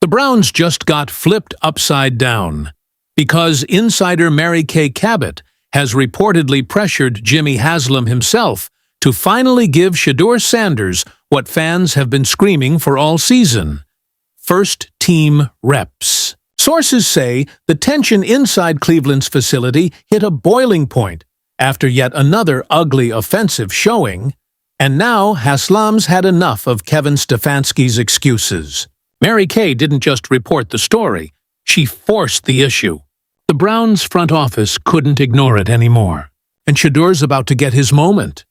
The Browns just got flipped upside down because insider Mary Kay Cabot has reportedly pressured Jimmy Haslam himself to finally give Shedeur Sanders what fans have been screaming for all season: first-team reps. Sources say the tension inside Cleveland's facility hit a boiling point after yet another ugly offensive showing, and now Haslam's had enough of Kevin Stefanski's excuses. Mary Kay didn't just report the story, she forced the issue. The Browns' front office couldn't ignore it anymore, and Shedeur's about to get his moment.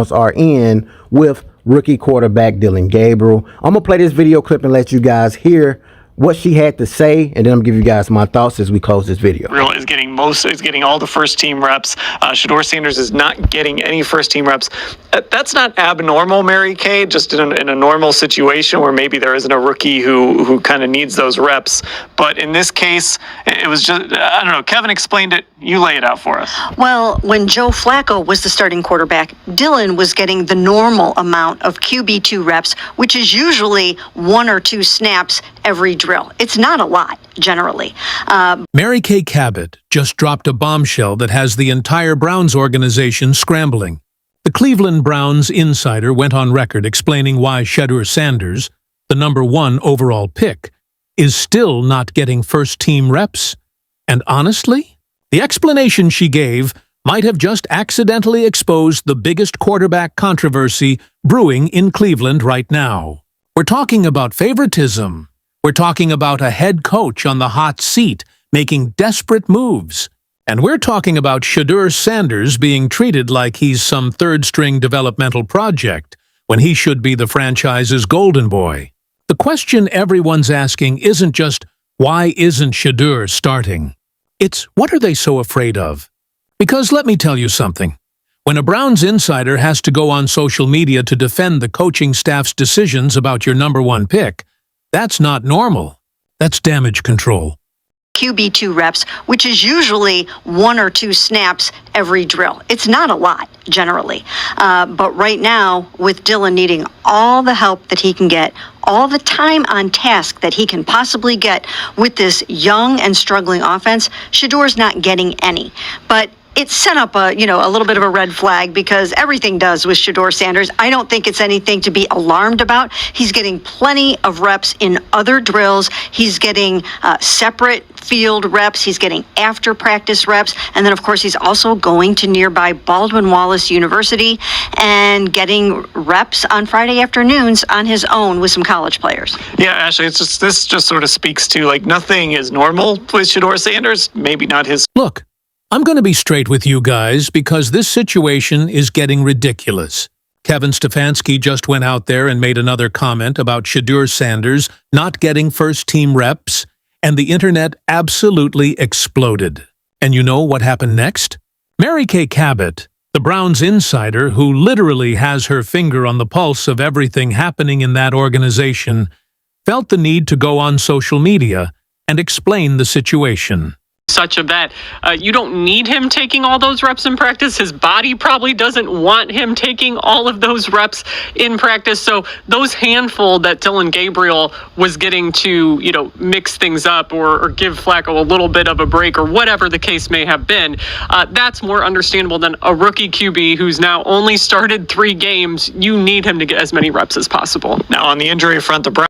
Are in with rookie quarterback Dillon Gabriel. I'm gonna play this video clip and let you guys hear what she had to say, and then I'm gonna give you guys my thoughts as we close this video. Is getting all the first team reps. Shedeur Sanders is not getting any first team reps. That's not abnormal, Mary Kay, just in a normal situation where maybe there isn't a rookie who kind of needs those reps. But in this case, it was just, I don't know, Kevin explained it. You lay it out for us. Well, when Joe Flacco was the starting quarterback, Dillon was getting the normal amount of QB2 reps, which is usually 1 or 2 snaps every drill. It's not a lot, generally. Mary Kay Cabot just dropped a bombshell that has the entire Browns organization scrambling. The Cleveland Browns insider went on record explaining why Shedeur Sanders, the #1 overall pick, is still not getting first-team reps. And honestly, the explanation she gave might have just accidentally exposed the biggest quarterback controversy brewing in Cleveland right now. We're talking about favoritism. We're talking about a head coach on the hot seat making desperate moves. And we're talking about Shedeur Sanders being treated like he's some third-string developmental project when he should be the franchise's golden boy. The question everyone's asking isn't just, why isn't Shedeur starting? It's, what are they so afraid of? Because let me tell you something. When a Browns insider has to go on social media to defend the coaching staff's decisions about your #1 pick, that's not normal. That's damage control. QB2 reps, which is usually 1 or 2 snaps every drill. It's not a lot, generally. But right now, with Dillon needing all the help that he can get, all the time on task that he can possibly get with this young and struggling offense, Shedeur's not getting any. But it set up a little bit of a red flag, because everything does with Shedeur Sanders. I don't think it's anything to be alarmed about. He's getting plenty of reps in other drills. He's getting separate field reps. He's getting after practice reps. And then, of course, he's also going to nearby Baldwin-Wallace University and getting reps on Friday afternoons on his own with some college players. Yeah, Ashley, this just sort of speaks to, like, nothing is normal with Shedeur Sanders. Maybe not his. Look, I'm going to be straight with you guys because this situation is getting ridiculous. Kevin Stefanski just went out there and made another comment about Shedeur Sanders not getting first-team reps, and the internet absolutely exploded. And you know what happened next? Mary Kay Cabot, the Browns insider who literally has her finger on the pulse of everything happening in that organization, felt the need to go on social media and explain the situation. Such of that, you don't need him taking all those reps in practice. His body probably doesn't want him taking all of those reps in practice. So those handful that Dillon Gabriel was getting to, mix things up or give Flacco a little bit of a break or whatever the case may have been, that's more understandable than a rookie QB who's now only started 3 games. You need him to get as many reps as possible. Now, on the injury front, the Browns.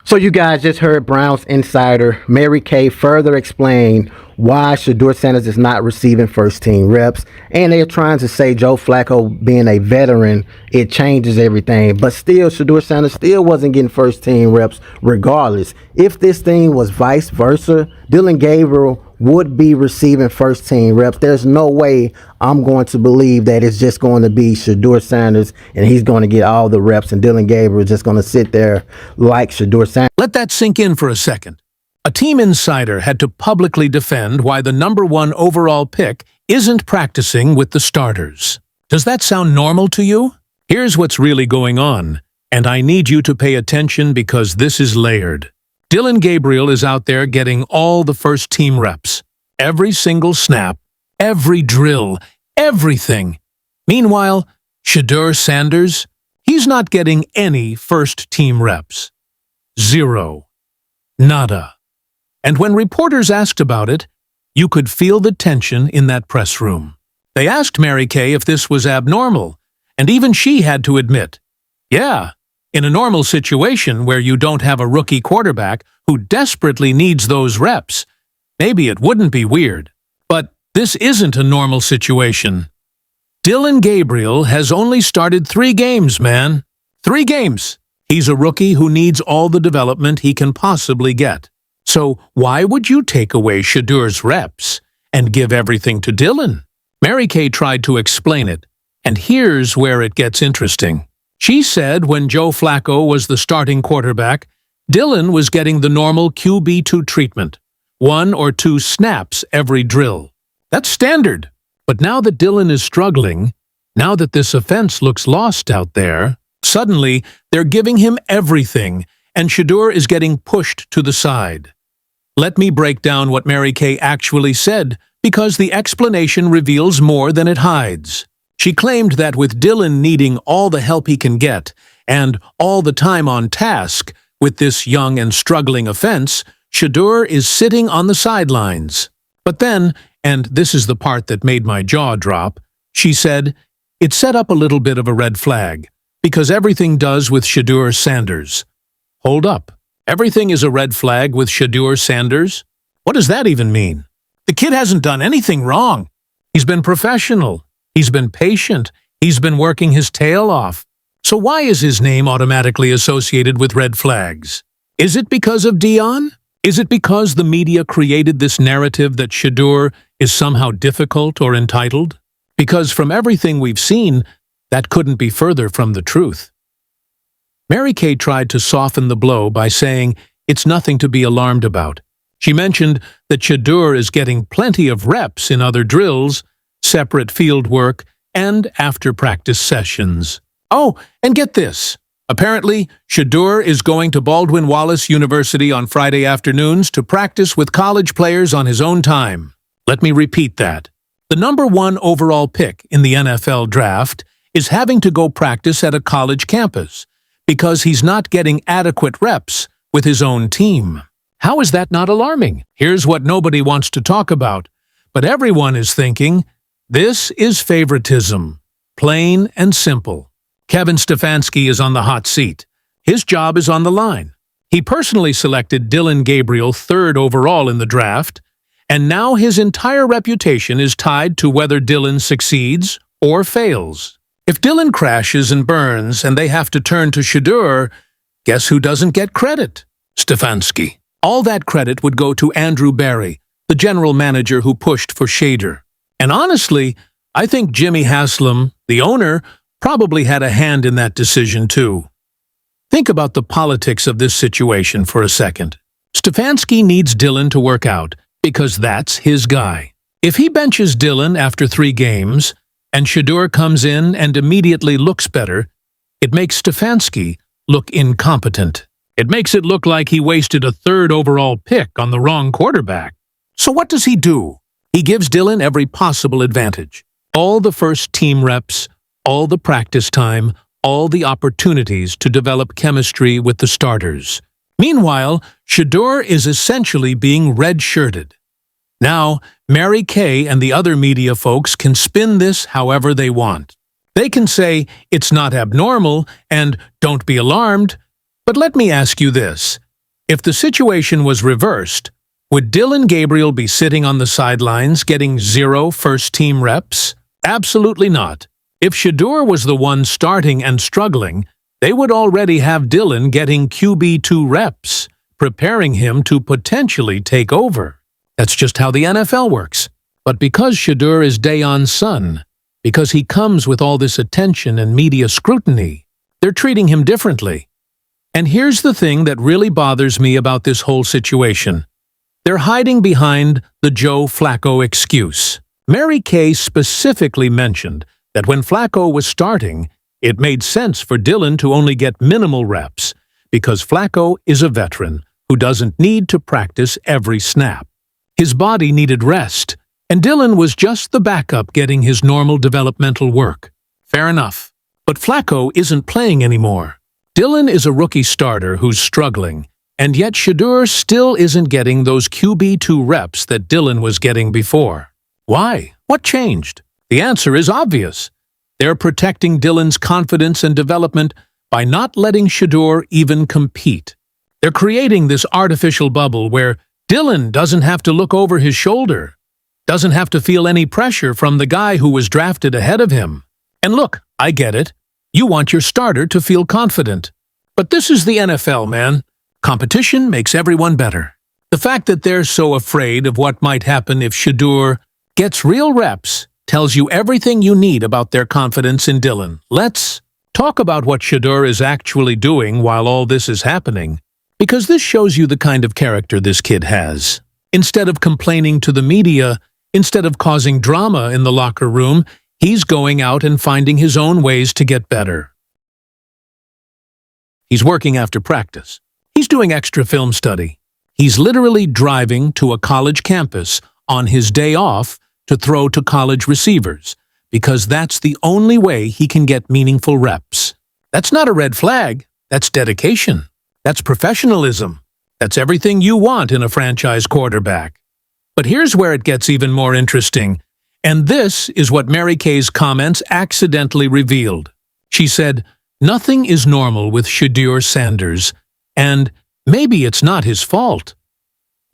So you guys just heard Browns insider Mary Kay further explain why Shedeur Sanders is not receiving first-team reps. And they're trying to say Joe Flacco being a veteran, it changes everything. But still, Shedeur Sanders still wasn't getting first-team reps regardless. If this thing was vice versa, Dillon Gabriel would be receiving first-team reps. There's no way I'm going to believe that it's just going to be Shedeur Sanders and he's going to get all the reps and Dillon Gabriel is just going to sit there like Shedeur Sanders. Let that sink in for a second. A team insider had to publicly defend why the #1 overall pick isn't practicing with the starters. Does that sound normal to you? Here's what's really going on, and I need you to pay attention because this is layered. Dillon Gabriel is out there getting all the first-team reps, every single snap, every drill, everything. Meanwhile, Shedeur Sanders, he's not getting any first-team reps. 0. Nada. And when reporters asked about it, you could feel the tension in that press room. They asked Mary Kay if this was abnormal, and even she had to admit, yeah, in a normal situation where you don't have a rookie quarterback who desperately needs those reps, maybe it wouldn't be weird. But this isn't a normal situation. Dillon Gabriel has only started 3 games, man. 3 games. He's a rookie who needs all the development he can possibly get. So why would you take away Shedeur's reps and give everything to Dillon? Mary Kay tried to explain it, and here's where it gets interesting. She said when Joe Flacco was the starting quarterback, Dillon was getting the normal QB2 treatment, 1 or 2 snaps every drill. That's standard. But now that Dillon is struggling, now that this offense looks lost out there, suddenly they're giving him everything, and Shedeur is getting pushed to the side. Let me break down what Mary Kay actually said, because the explanation reveals more than it hides. She claimed that with Dillon needing all the help he can get, and all the time on task with this young and struggling offense, Shedeur is sitting on the sidelines. But then, and this is the part that made my jaw drop, she said, it set up a little bit of a red flag, because everything does with Shedeur Sanders. Hold up. Everything is a red flag with Shedeur Sanders? What does that even mean? The kid hasn't done anything wrong. He's been professional. He's been patient. He's been working his tail off. So why is his name automatically associated with red flags? Is it because of Dion? Is it because the media created this narrative that Shedeur is somehow difficult or entitled? Because from everything we've seen, that couldn't be further from the truth. Mary Kay tried to soften the blow by saying it's nothing to be alarmed about. She mentioned that Shedeur is getting plenty of reps in other drills, separate field work, and after-practice sessions. Oh, and get this. Apparently, Shedeur is going to Baldwin Wallace University on Friday afternoons to practice with college players on his own time. Let me repeat that. The #1 overall pick in the NFL draft is having to go practice at a college campus because he's not getting adequate reps with his own team. How is that not alarming? Here's what nobody wants to talk about, but everyone is thinking, this is favoritism, plain and simple. Kevin Stefanski is on the hot seat. His job is on the line. He personally selected Dillon Gabriel 3rd overall in the draft, and now his entire reputation is tied to whether Dillon succeeds or fails. If Dillon crashes and burns and they have to turn to Shedeur, guess who doesn't get credit? Stefanski. All that credit would go to Andrew Barry, the general manager who pushed for Shedeur. And honestly, I think Jimmy Haslam, the owner, probably had a hand in that decision too. Think about the politics of this situation for a second. Stefanski needs Dillon to work out because that's his guy. If he benches Dillon after 3 games and Shedeur comes in and immediately looks better, it makes Stefanski look incompetent. It makes it look like he wasted a 3rd overall pick on the wrong quarterback. So what does he do? He gives Dillon every possible advantage. All the first team reps, all the practice time, all the opportunities to develop chemistry with the starters. Meanwhile, Shedeur is essentially being red-shirted. Now, Mary Kay and the other media folks can spin this however they want. They can say it's not abnormal and don't be alarmed. But let me ask you this. If the situation was reversed, would Dillon Gabriel be sitting on the sidelines getting 0 first-team reps? Absolutely not. If Shedeur was the one starting and struggling, they would already have Dillon getting QB2 reps, preparing him to potentially take over. That's just how the NFL works. But because Shedeur is Dion's son, because he comes with all this attention and media scrutiny, they're treating him differently. And here's the thing that really bothers me about this whole situation. They're hiding behind the Joe Flacco excuse. Mary Kay specifically mentioned that when Flacco was starting, it made sense for Dillon to only get minimal reps because Flacco is a veteran who doesn't need to practice every snap. His body needed rest, and Dillon was just the backup getting his normal developmental work. Fair enough. But Flacco isn't playing anymore. Dillon is a rookie starter who's struggling, And yet Shedeur still isn't getting those QB2 reps that Dylan was getting before. Why? What changed? The answer is obvious. They're protecting Dylan's confidence and development by not letting Shedeur even compete. They're creating this artificial bubble where Dylan doesn't have to look over his shoulder, doesn't have to feel any pressure from the guy who was drafted ahead of him. And look, I get it. You want your starter to feel confident. But this is the NFL, man. Competition makes everyone better. The fact that they're so afraid of what might happen if Shedeur gets real reps tells you everything you need about their confidence in Dylan. Let's talk about what Shedeur is actually doing while all this is happening, because this shows you the kind of character this kid has. Instead of complaining to the media, instead of causing drama in the locker room, he's going out and finding his own ways to get better. He's working after practice. He's doing extra film study. He's literally driving to a college campus on his day off to throw to college receivers, because that's the only way he can get meaningful reps. That's not a red flag. That's dedication. That's professionalism. That's everything you want in a franchise quarterback. But here's where it gets even more interesting. And this is what Mary Kay's comments accidentally revealed. She said, "Nothing is normal with Shedeur Sanders, and maybe it's not his fault."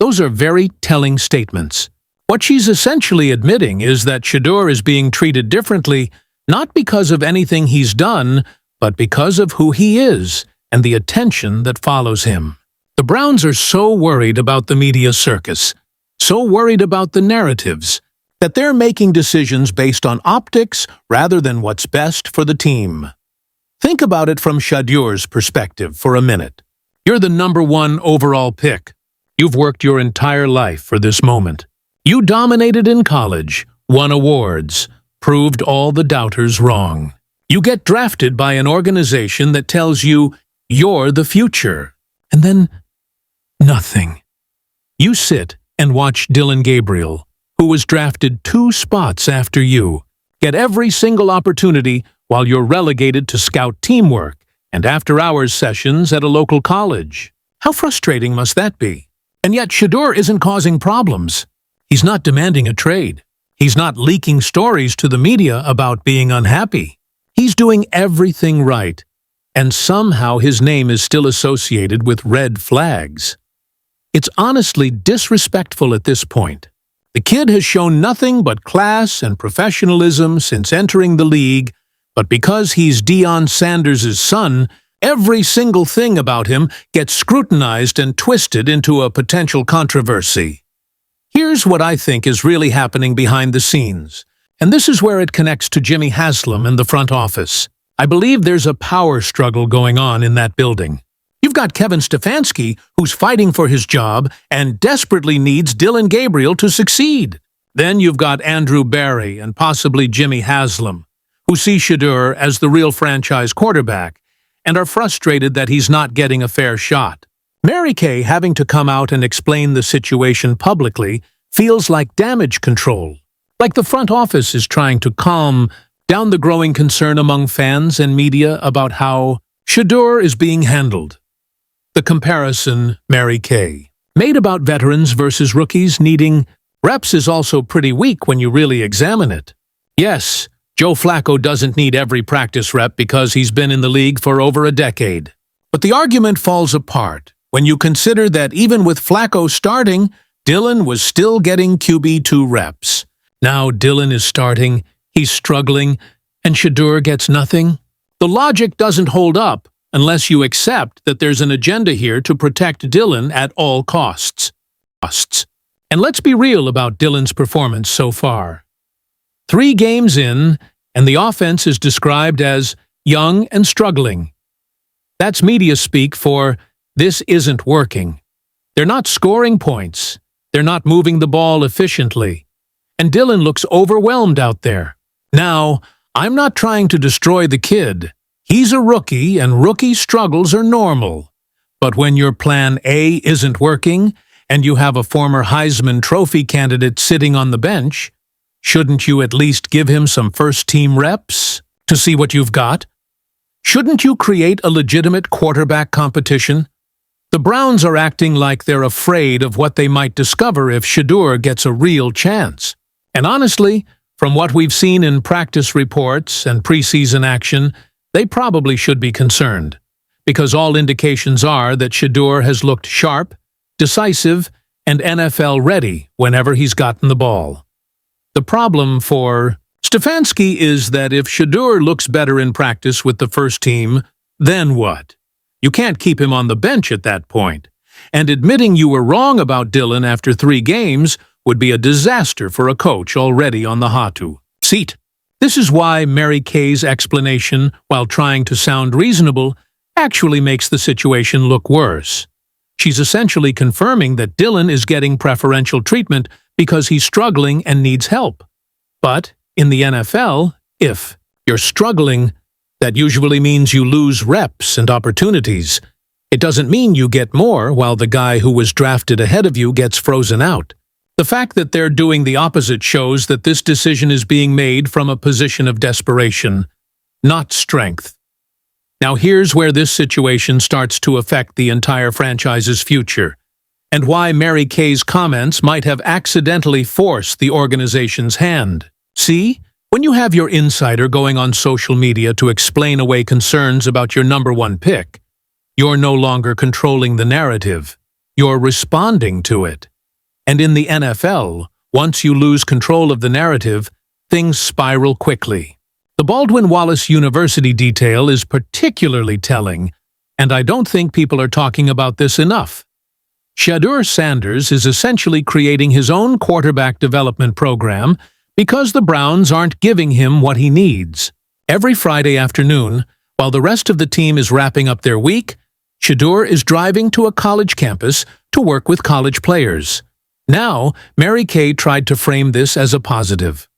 Those are very telling statements. What she's essentially admitting is that Shedeur is being treated differently, not because of anything he's done, but because of who he is and the attention that follows him. The Browns are so worried about the media circus, so worried about the narratives, that they're making decisions based on optics rather than what's best for the team. Think about it from Shedeur's perspective for a minute. You're the #1 overall pick. You've worked your entire life for this moment. You dominated in college, won awards, proved all the doubters wrong. You get drafted by an organization that tells you you're the future. And then, nothing. You sit and watch Dillon Gabriel, who was drafted 2 spots after you, get every single opportunity while you're relegated to scout teamwork and after-hours sessions at a local college. How frustrating must that be? And yet Shedeur isn't causing problems. He's not demanding a trade. He's not leaking stories to the media about being unhappy. He's doing everything right, and somehow his name is still associated with red flags. It's honestly disrespectful at this point. The kid has shown nothing but class and professionalism since entering the league, but because he's Deion Sanders' son, every single thing about him gets scrutinized and twisted into a potential controversy. Here's what I think is really happening behind the scenes, and this is where it connects to Jimmy Haslam in the front office. I believe there's a power struggle going on in that building. You've got Kevin Stefanski, who's fighting for his job and desperately needs Dillon Gabriel to succeed. Then you've got Andrew Barry and possibly Jimmy Haslam, who see Shedeur as the real franchise quarterback and are frustrated that he's not getting a fair shot. Mary Kay having to come out and explain the situation publicly feels like damage control, like the front office is trying to calm down the growing concern among fans and media about how Shedeur is being handled. The comparison, Mary Kay, made about veterans versus rookies needing reps is also pretty weak when you really examine it. Yes, Joe Flacco doesn't need every practice rep because he's been in the league for over a decade. But the argument falls apart when you consider that even with Flacco starting, Dylan was still getting QB2 reps. Now Dylan is starting, he's struggling, and Shedeur gets nothing. The logic doesn't hold up unless you accept that there's an agenda here to protect Dylan at all costs. And let's be real about Dylan's performance so far. 3 games in, and the offense is described as young and struggling. That's media speak for this isn't working. They're not scoring points. They're not moving the ball efficiently. And Dylan looks overwhelmed out there. Now, I'm not trying to destroy the kid. He's a rookie, and rookie struggles are normal. But when your plan A isn't working, and you have a former Heisman Trophy candidate sitting on the bench, shouldn't you at least give him some first-team reps to see what you've got? Shouldn't you create a legitimate quarterback competition? The Browns are acting like they're afraid of what they might discover if Shedeur gets a real chance. And honestly, from what we've seen in practice reports and preseason action, they probably should be concerned, because all indications are that Shedeur has looked sharp, decisive, and NFL-ready whenever he's gotten the ball. The problem for Stefanski is that if Shedeur looks better in practice with the first team, then what? You can't keep him on the bench at that point. And admitting you were wrong about Dillon after 3 games would be a disaster for a coach already on the hot seat. This is why Mary Kay's explanation, while trying to sound reasonable, actually makes the situation look worse. She's essentially confirming that Dillon is getting preferential treatment because he's struggling and needs help. But in the NFL, if you're struggling, that usually means you lose reps and opportunities. It doesn't mean you get more while the guy who was drafted ahead of you gets frozen out. The fact that they're doing the opposite shows that this decision is being made from a position of desperation, not strength. Now here's where this situation starts to affect the entire franchise's future, and why Mary Kay's comments might have accidentally forced the organization's hand. See? When you have your insider going on social media to explain away concerns about your number 1 pick, you're no longer controlling the narrative. You're responding to it. And in the NFL, once you lose control of the narrative, things spiral quickly. The Baldwin-Wallace University detail is particularly telling, and I don't think people are talking about this enough. Shedeur Sanders is essentially creating his own quarterback development program because the Browns aren't giving him what he needs. Every Friday afternoon, while the rest of the team is wrapping up their week, Shedeur is driving to a college campus to work with college players. Now, Mary Kay tried to frame this as a positive.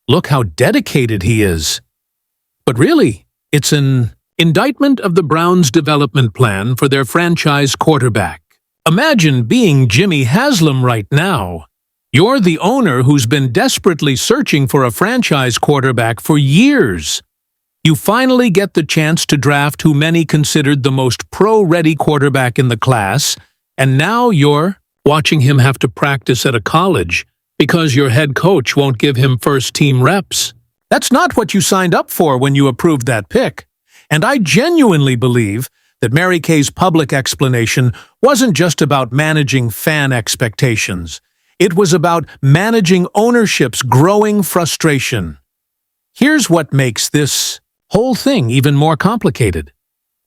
Look how dedicated he is. But really, it's an indictment of the Browns' development plan for their franchise quarterback. Imagine being Jimmy Haslam right now. You're the owner who's been desperately searching for a franchise quarterback for years. You finally get the chance to draft who many considered the most pro-ready quarterback in the class, and now you're watching him have to practice at a college because your head coach won't give him first-team reps. That's not what you signed up for when you approved that pick. And I genuinely believe that Mary Kay's public explanation wasn't just about managing fan expectations. It was about managing ownership's growing frustration. Here's what makes this whole thing even more complicated.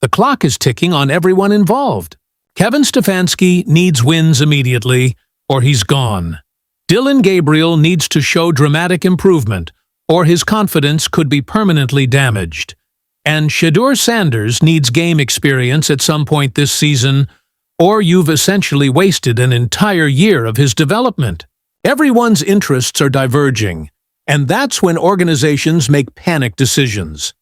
The clock is ticking on everyone involved. Kevin Stefanski needs wins immediately, or he's gone. Dillon Gabriel needs to show dramatic improvement, or his confidence could be permanently damaged. And Shedeur Sanders needs game experience at some point this season, or you've essentially wasted an entire year of his development. Everyone's interests are diverging, and that's when organizations make panic decisions.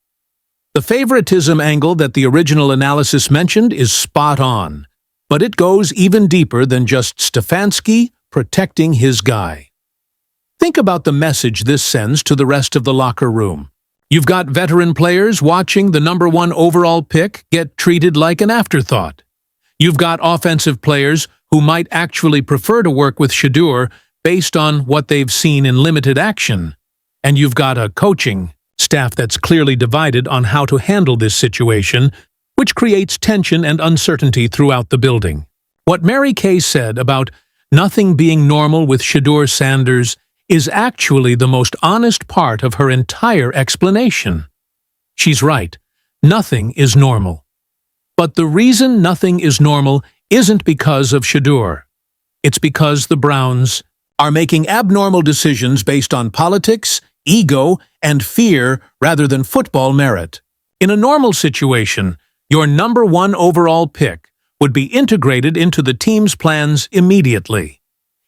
The favoritism angle that the original analysis mentioned is spot on, but it goes even deeper than just Stefanski protecting his guy. Think about the message this sends to the rest of the locker room. You've got veteran players watching the number 1 overall pick get treated like an afterthought. You've got offensive players who might actually prefer to work with Shedeur based on what they've seen in limited action. And you've got a coaching staff that's clearly divided on how to handle this situation, which creates tension and uncertainty throughout the building. What Mary Kay said about nothing being normal with Shedeur Sanders is actually the most honest part of her entire explanation. She's right. Nothing is normal. But the reason nothing is normal isn't because of Shedeur. It's because the Browns are making abnormal decisions based on politics, ego, and fear rather than football merit. In a normal situation, your number 1 overall pick would be integrated into the team's plans immediately.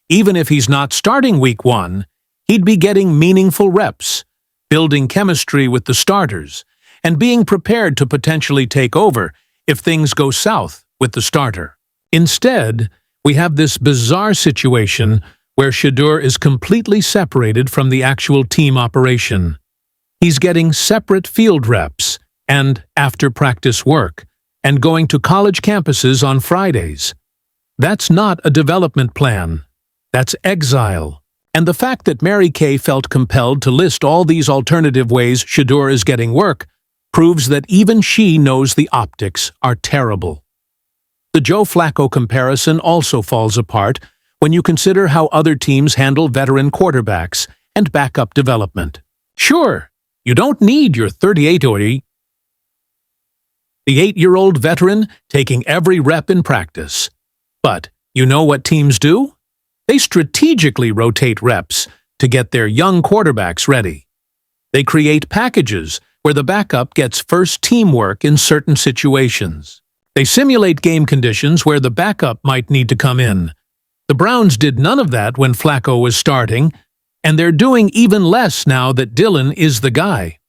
Even if he's not starting week 1, he'd be getting meaningful reps, building chemistry with the starters, and being prepared to potentially take over if things go south with the starter. Instead, we have this bizarre situation where Shedeur is completely separated from the actual team operation. He's getting separate field reps and after-practice work, and going to college campuses on Fridays. That's not a development plan. That's exile. And the fact that Mary Kay felt compelled to list all these alternative ways Shedeur is getting work proves that even she knows the optics are terrible. The Joe Flacco comparison also falls apart when you consider how other teams handle veteran quarterbacks and backup development. Sure, you don't need your 38-year-old, the 8-year-old veteran taking every rep in practice. But you know what teams do? They strategically rotate reps to get their young quarterbacks ready. They create packages where the backup gets first team work in certain situations. They simulate game conditions where the backup might need to come in. The Browns did none of that when Flacco was starting, and they're doing even less now that Dillon is the guy.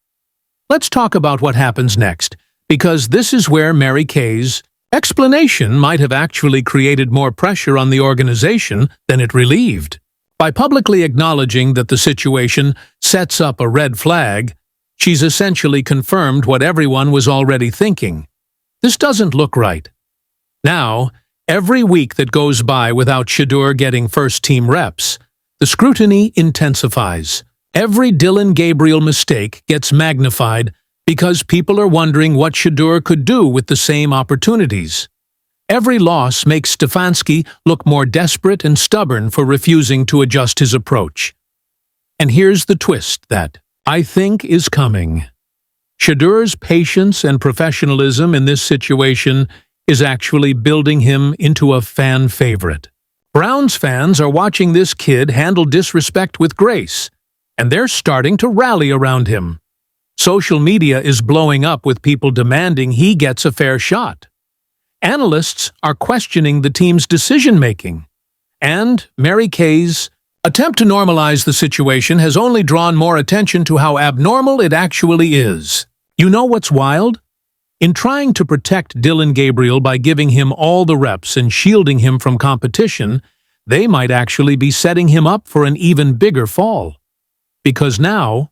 Let's talk about what happens next, because this is where Mary Kay's explanation might have actually created more pressure on the organization than it relieved. By publicly acknowledging that the situation sets up a red flag, she's essentially confirmed what everyone was already thinking. This doesn't look right. Now, every week that goes by without Shedeur getting first-team reps, the scrutiny intensifies. Every Dillon Gabriel mistake gets magnified because people are wondering what Shedeur could do with the same opportunities. Every loss makes Stefanski look more desperate and stubborn for refusing to adjust his approach. And here's the twist that I think is coming. Shedeur's patience and professionalism in this situation is actually building him into a fan favorite. Browns fans are watching this kid handle disrespect with grace, and they're starting to rally around him. Social media is blowing up with people demanding he gets a fair shot. Analysts are questioning the team's decision-making. And Mary Kay's attempt to normalize the situation has only drawn more attention to how abnormal it actually is. You know what's wild? In trying to protect Dillon Gabriel by giving him all the reps and shielding him from competition, they might actually be setting him up for an even bigger fall. Because now,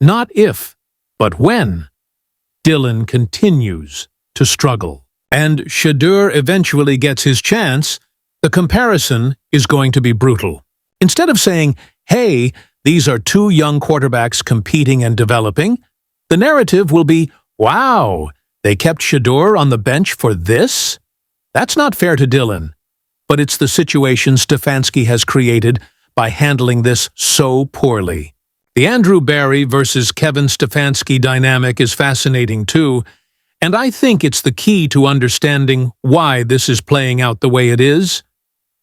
not if, but when, Dillon continues to struggle, and Shedeur eventually gets his chance, the comparison is going to be brutal. Instead of saying, hey, these are two young quarterbacks competing and developing, the narrative will be, wow, they kept Shedeur on the bench for this? That's not fair to Dillon, but it's the situation Stefanski has created by handling this so poorly. The Andrew Barry versus Kevin Stefanski dynamic is fascinating too, and I think it's the key to understanding why this is playing out the way it is.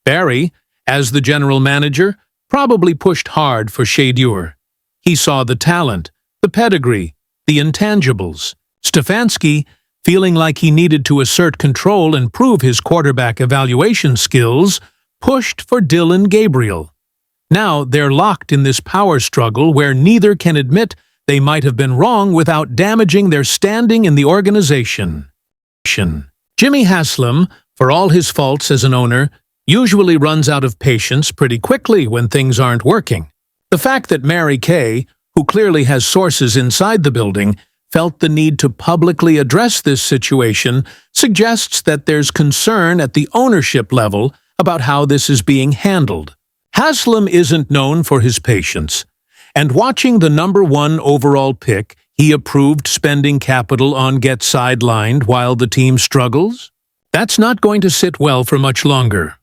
Barry, as the general manager, probably pushed hard for Shedeur. He saw the talent, the pedigree, the intangibles. Stefanski, feeling like he needed to assert control and prove his quarterback evaluation skills, pushed for Dillon Gabriel. Now they're locked in this power struggle where neither can admit they might have been wrong without damaging their standing in the organization. Jimmy Haslam, for all his faults as an owner, usually runs out of patience pretty quickly when things aren't working. The fact that Mary Kay, who clearly has sources inside the building, felt the need to publicly address this situation suggests that there's concern at the ownership level about how this is being handled. Haslam isn't known for his patience, and watching the #1 overall pick, he approved spending capital on get sidelined while the team struggles? That's not going to sit well for much longer.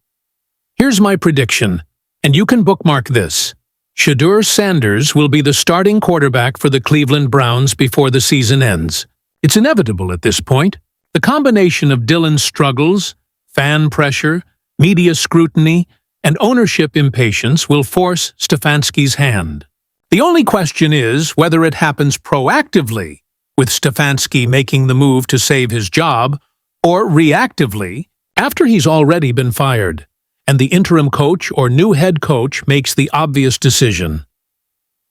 Here's my prediction, and you can bookmark this. Shedeur Sanders will be the starting quarterback for the Cleveland Browns before the season ends. It's inevitable at this point. The combination of Dillon's struggles, fan pressure, media scrutiny, and ownership impatience will force Stefanski's hand. The only question is whether it happens proactively, with Stefanski making the move to save his job, or reactively, after he's already been fired, and the interim coach or new head coach makes the obvious decision.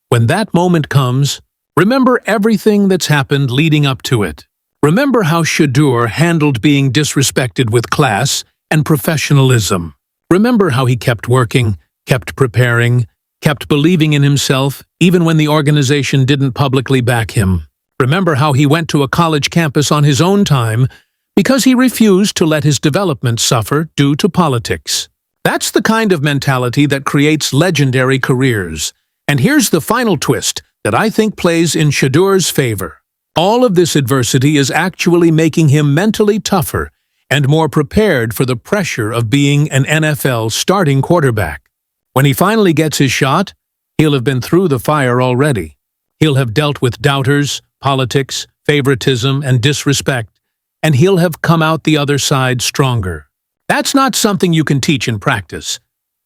When that moment comes, remember everything that's happened leading up to it. Remember how Shedeur handled being disrespected with class and professionalism. Remember how he kept working, kept preparing, kept believing in himself, even when the organization didn't publicly back him. Remember how he went to a college campus on his own time, because he refused to let his development suffer due to politics. That's the kind of mentality that creates legendary careers. And here's the final twist that I think plays in Shedeur's favor. All of this adversity is actually making him mentally tougher and more prepared for the pressure of being an NFL starting quarterback. When he finally gets his shot, he'll have been through the fire already. He'll have dealt with doubters, politics, favoritism, and disrespect, and he'll have come out the other side stronger. That's not something you can teach in practice.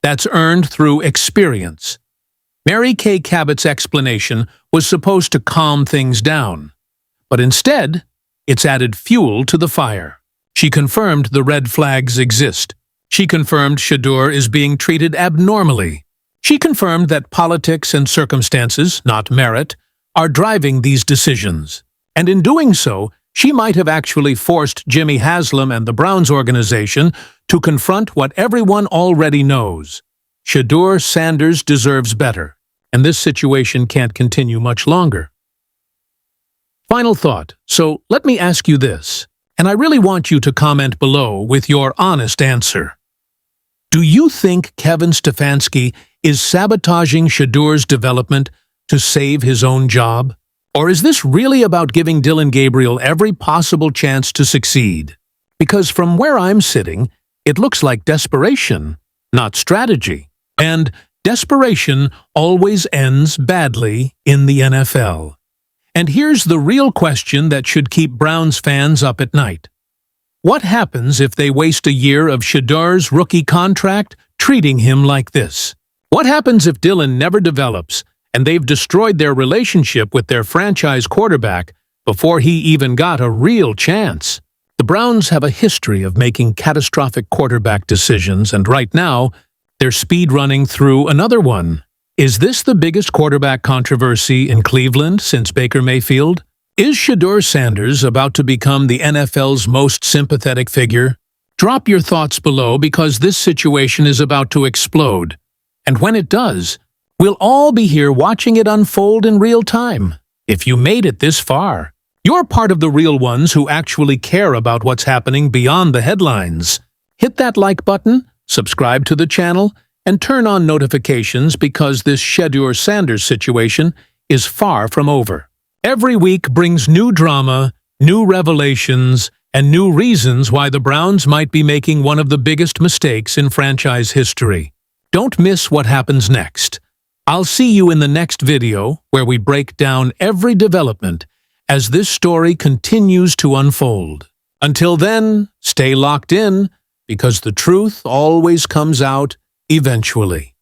That's earned through experience. Mary Kay Cabot's explanation was supposed to calm things down, but instead, it's added fuel to the fire. She confirmed the red flags exist. She confirmed Shedeur is being treated abnormally. She confirmed that politics and circumstances, not merit, are driving these decisions. And in doing so, she might have actually forced Jimmy Haslam and the Browns organization to confront what everyone already knows. Shedeur Sanders deserves better, and this situation can't continue much longer. Final thought. So let me ask you this, and I really want you to comment below with your honest answer. Do you think Kevin Stefanski is sabotaging Shedeur's development to save his own job? Or is this really about giving Dillon Gabriel every possible chance to succeed? Because from where I'm sitting, it looks like desperation, not strategy. And desperation always ends badly in the NFL. And here's the real question that should keep Browns fans up at night. What happens if they waste a year of Shedeur's rookie contract treating him like this? What happens if Dillon never develops and they've destroyed their relationship with their franchise quarterback before he even got a real chance? The Browns have a history of making catastrophic quarterback decisions, and right now, they're speed-running through another one. Is this the biggest quarterback controversy in Cleveland since Baker Mayfield? Is Shedeur Sanders about to become the NFL's most sympathetic figure? Drop your thoughts below because this situation is about to explode. And when it does, we'll all be here watching it unfold in real time. If you made it this far, you're part of the real ones who actually care about what's happening beyond the headlines. Hit that like button, subscribe to the channel, and turn on notifications because this Shedeur Sanders situation is far from over. Every week brings new drama, new revelations, and new reasons why the Browns might be making one of the biggest mistakes in franchise history. Don't miss what happens next. I'll see you in the next video where we break down every development as this story continues to unfold. Until then, stay locked in because the truth always comes out eventually.